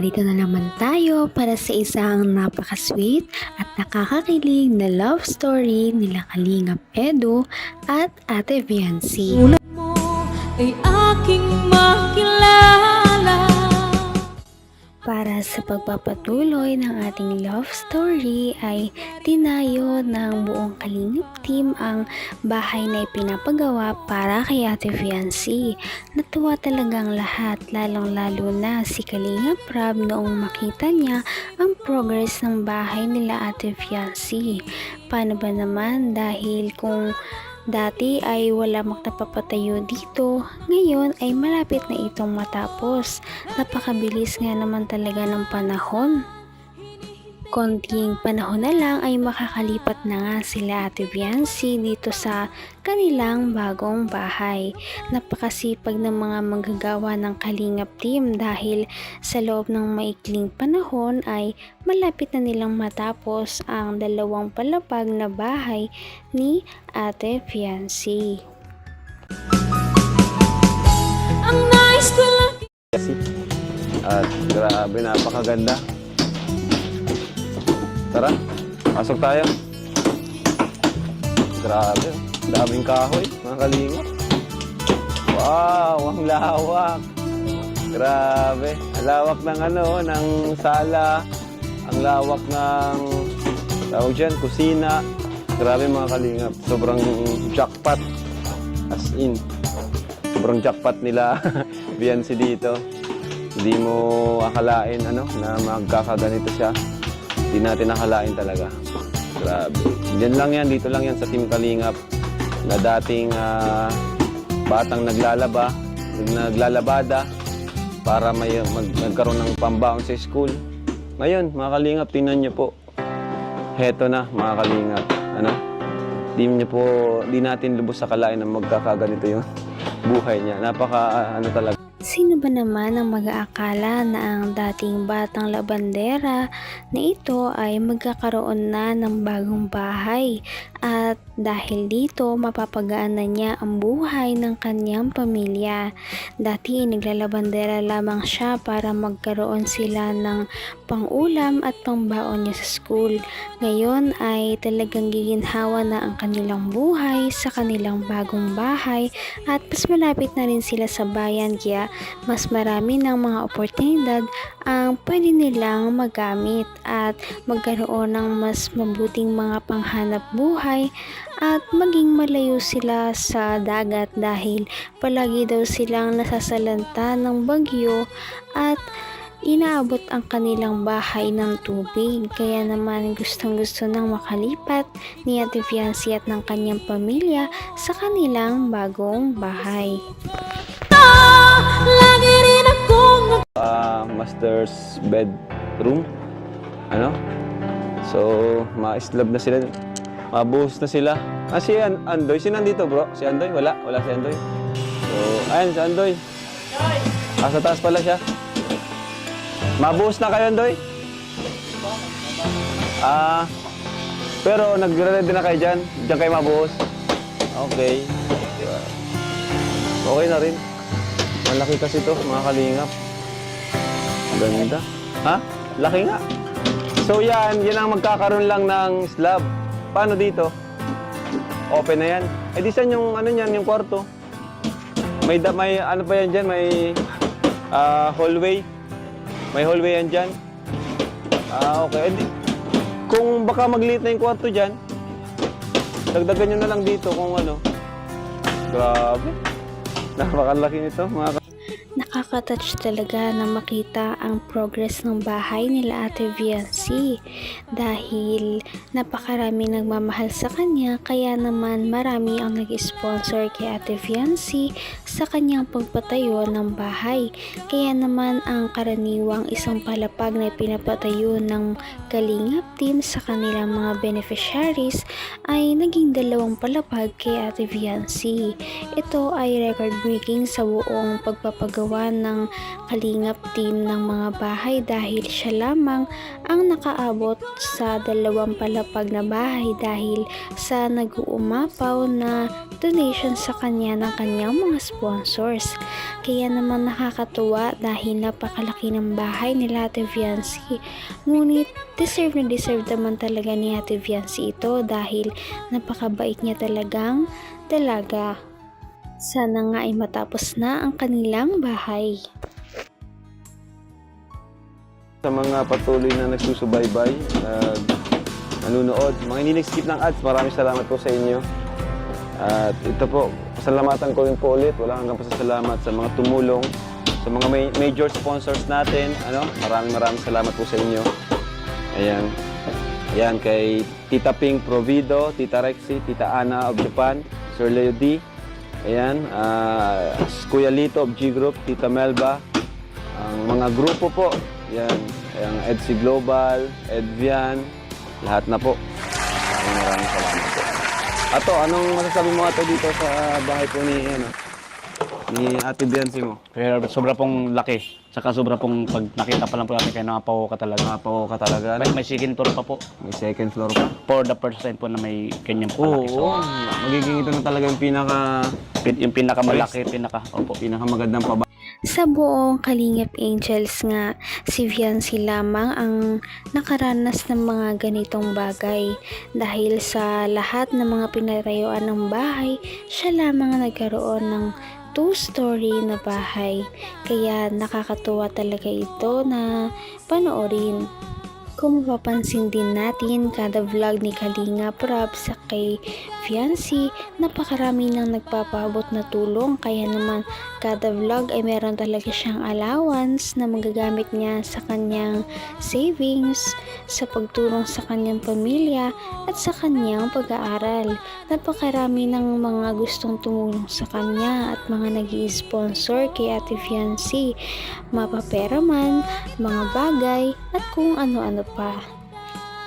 narito na naman tayo para sa isang napaka-sweet at nakakakilig na love story nila Kalingap Edu at Ate Viancy. Tulad mo ay aking makilala. Para sa pagpapatuloy ng ating love story ay tinayo ng buong Kalingap team ang bahay na ipinapagawa para kay Ate Viancy. Natuwa talagang lahat, lalong-lalo na si Kalingap Rab noong makita niya ang progress ng bahay nila Ate Viancy. Paano ba naman, dahil kung dati ay wala magpapatayo dito, ngayon ay malapit na itong matapos. Napakabilis nga naman talaga ng panahon. Konting panahon na lang ay makakalipat na nga sila Ate Viancy dito sa kanilang bagong bahay. Napakasipag ng mga manggagawa ng Kalingap team dahil sa loob ng maikling panahon ay malapit na nilang matapos ang dalawang palapag na bahay ni Ate Viancy. Ang nais ko lang. At grabe, napakaganda. Tara, pasok tayo. Grabe, daming kahoy, mga kalingap. Wow, ang lawak. Grabe, ang lawak ng ng sala. Ang lawak ng, tawag dyan, kusina. Grabe mga kalingap, sobrang jackpot. As in, sobrang jackpot nila Viancy dito. Hindi mo akalain na magkakaganito siya. Hindi natin nakalain talaga. Grabe. Diyan lang yan, dito lang yan sa Team Kalingap na dating batang naglalabada para magkaroon ng pambaon sa school. Ngayon, mga Kalingap, tingnan niyo po. Heto na, mga Kalingap. Di natin lubos sa kalain na magkakaganito yung buhay niya. Napaka, talaga. Sino ba naman ang mag-aakala na ang dating batang labandera na ito ay magkakaroon na ng bagong bahay, at dahil dito mapapagaan na niya ang buhay ng kanyang pamilya. Dati naglalabandera lamang siya para magkaroon sila ng pang-ulam at pangbaon niya sa school. Ngayon ay talagang giginhawa na ang kanilang buhay sa kanilang bagong bahay, at mas malapit na rin sila sa bayan, kaya mas marami ng mga oportunidad ang pwede nilang magamit at magkaroon ng mas mabuting mga panghanap buhay, at maging malayo sila sa dagat dahil palagi daw silang nasasalanta ng bagyo at inaabot ang kanilang bahay ng tubig. Kaya naman gustong-gusto nang makalipat ni Ate Viancy at ng kanyang pamilya sa kanilang bagong bahay. Lagi rin akong Master's bedroom. So, ma-slab na sila. Mabuhos na sila. Si Andoy. Si nandito, bro? Si Andoy? Wala si Andoy. So, ayan, si Andoy. Sa taas pala siya. Mabuhos na kayo, Andoy? Pero nagre-ready na kayo dyan? Diyan kayo mabuhos? Okay. Okay na rin. Malaki kasi ito, mga Kalingap. Ganda. Ha? Laki nga. So yan ang magkakaroon lang ng slab. Paano dito? Open na yan. Di saan yung yung kwarto? May ano pa yan dyan? May hallway. May hallway yan dyan. Okay. Kung baka magliit na yung kwarto dyan, dagdagan nyo na lang dito kung Grabe. Napakalaki nito, mga Nakaka-touch talaga na makita ang progress ng bahay nila Ate Viancy dahil napakarami nagmamahal sa kanya, kaya naman marami ang nag-sponsor kay Ate Viancy sa kanyang pagpatayo ng bahay. Kaya naman ang karaniwang isang palapag na pinapatayo ng Kalingap team sa kanilang mga beneficiaries ay naging 2 palapag kay Ate Viancy. Ito ay record-breaking sa buong pagpapagawa ng Kalingap team ng mga bahay dahil siya lamang ang nakaabot sa 2 palapag na bahay dahil sa nag-uumapaw na donation sa kanya ng kanyang mga sponsors. Kaya naman nakakatuwa dahil napakalaki ng bahay ni Ate Viancy. Ngunit deserve na deserve naman talaga ni Ate Viancy ito dahil napakabait niya talagang dalaga. Sana nga ay matapos na ang kanilang bahay. Sa mga patuloy na nagsusubaybay, nanonood, mga hindi nag-skip ng ads, maraming salamat po sa inyo. At ito po, pasalamatan ko rin po ulit, wala hanggang pasasalamat sa mga tumulong, sa mga major sponsors natin. Maraming salamat po sa inyo. Ayan, kay Tita Ping Provido, Tita Rexy, Tita Ana of Japan, Sir Leo D. Ayan, Kuya Lito of G Group, Tita Melba, ang mga grupo po. Ayan, EDC Global, Edvian, lahat na po. Maraming salamat po. Ato, anong masasabi mo ato dito sa bahay po ni Ate Viancy mo? Kaya sobra pong laki. Saka sobra pong pag nakita pa lang po natin kaya nakapaw ka talaga. Nakapaw ka talaga. May second floor pa po. May second floor pa? For the first time po na may kanyang palaki. Oo, magiging ito na talaga yung Yung pinakamalaki, pinakamagandang paba. Sa buong Kalingap Angels nga, si Viancy lamang ang nakaranas ng mga ganitong bagay. Dahil sa lahat ng mga pinarayuan ng bahay, siya lamang ang nagkaroon ng 2-story na bahay. Kaya nakakatuwa talaga ito na panoorin. Kung mapapansin din natin, kada vlog ni Kalingap Rab sa kay Viancy, napakarami nang nagpapaabot na tulong. Kaya naman kada vlog ay meron talaga siyang allowance na magagamit niya sa kanyang savings, sa pagtulong sa kanyang pamilya at sa kanyang pag-aaral. Napakarami ng mga gustong tumulong sa kanya at mga nag-i-sponsor kay Ate Viancy, mapapera man, mga bagay at kung ano-ano pa.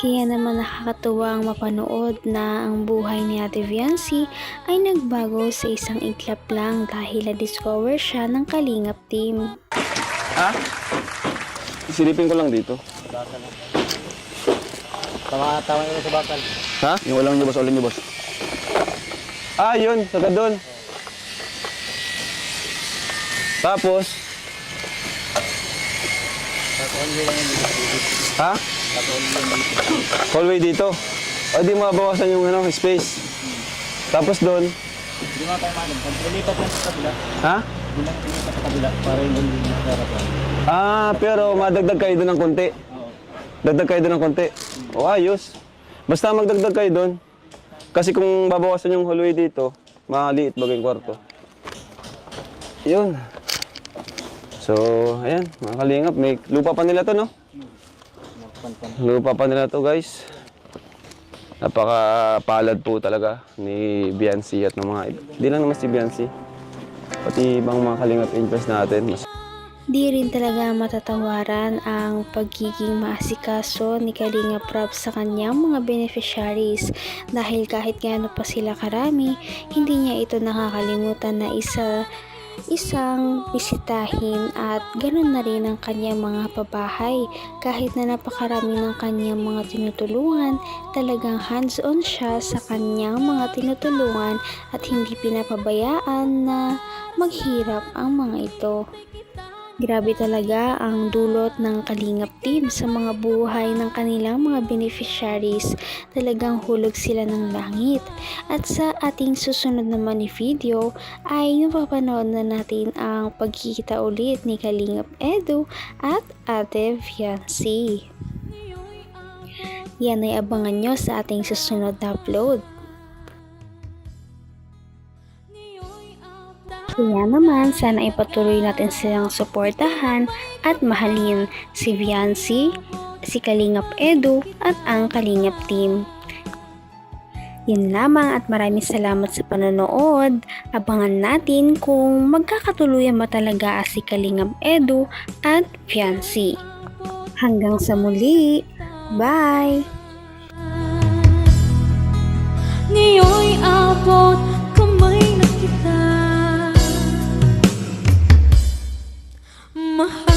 Kaya naman nakakatuwang mapanood na ang buhay ni Ate Viancy ay nagbago sa isang iglap lang dahil na-discover siya ng Kalingap team. Ha? Silipin ko lang dito. Tama yun sa bakal. Ha? Yung walang nyo boss. Yun, saka doon. Tapos? Ha? Hallway dito. O di mabawasan yung space. Tapos doon. Hindi mga tayo madam. Lipat lang sa kabila. Ha? Hindi lang lipat sa kabila para hindi nagkarapan. Pero madagdag kayo doon ng konti. Oo. Dagdag kayo doon ng konti. O ayos. Basta magdagdag kayo doon. Kasi kung babawasan yung hallway dito, maliit bagay yung kwarto. Yun. So, ayan, mga Kalingap, may lupa pa nila to, no? Lupa pa nila to, guys. Napakapalad po talaga ni Viancy at ng mga, di lang naman si Viancy, pati ibang mga Kalingap Angels natin. Di rin talaga matatawaran ang pagiging maasikaso ni Kalingap Rab sa kanyang mga beneficiaries dahil kahit gaano pa sila karami, hindi niya ito nakakalimutan na isang bisitahin at ganoon na rin ang kanyang mga pabahay. Kahit na napakarami ng kanyang mga tinutulungan, talagang hands-on siya sa kanyang mga tinutulungan at hindi pinapabayaan na maghirap ang mga ito. Grabe talaga ang dulot ng Kalingap team sa mga buhay ng kanilang mga beneficiaries. Talagang hulog sila ng langit. At sa ating susunod naman ni video ay napapanood na natin ang pagkikita ulit ni Kalingap Edu at Ate Viancy. Yan ay abangan nyo sa ating susunod na upload. Kaya naman, sana ipatuloy natin silang suportahan at mahalin si Viancy, si Kalingap Edu at ang Kalingap team. Yan lamang at maraming salamat sa panonood. Abangan natin kung magkakatuluyan ba talaga si Kalingap Edu at Viancy. Hanggang sa muli. Bye! Ngayon'y abot kamay na kita. mahal